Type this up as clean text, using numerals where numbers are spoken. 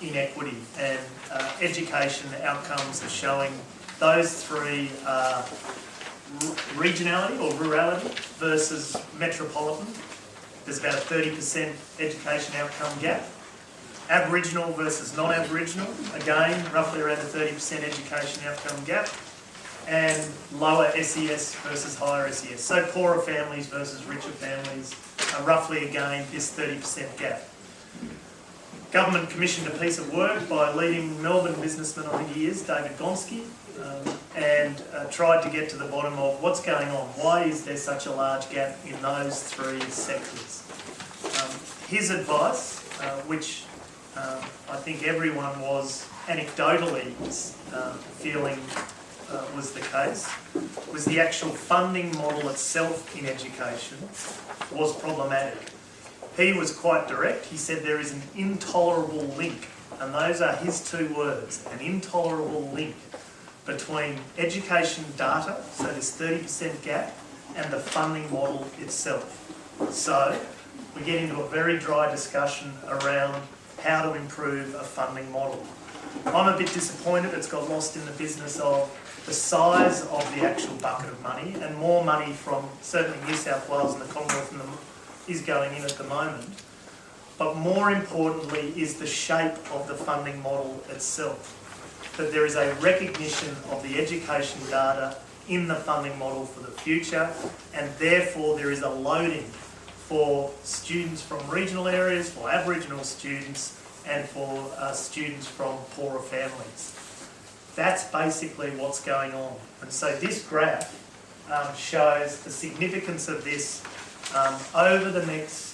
inequity, and education outcomes are showing those three are regionality or rurality versus metropolitan. There's about a 30% education outcome gap. Aboriginal versus non-Aboriginal, again, roughly around a 30% education outcome gap. And lower SES versus higher SES. So poorer families versus richer families are roughly, again, this 30% gap. Government commissioned a piece of work by a leading Melbourne businessman, I think he is, David Gonski, and tried to get to the bottom of what's going on. Why is there such a large gap in those three sectors? His advice, which I think everyone was anecdotally feeling was the case, was the actual funding model itself in education was problematic. He was quite direct. He said there is an intolerable link, and those are his two words, an intolerable link between education data, so this 30% gap, and the funding model itself. So we get into a very dry discussion around how to improve a funding model. I'm a bit disappointed it's got lost in the business of the size of the actual bucket of money, and more money from certainly New South Wales and the Commonwealth is going in at the moment. But more importantly is the shape of the funding model itself. That there is a recognition of the education data in the funding model for the future, and therefore there is a loading for students from regional areas, for Aboriginal students, and for students from poorer families. That's basically what's going on. And so this graph shows the significance of this over the next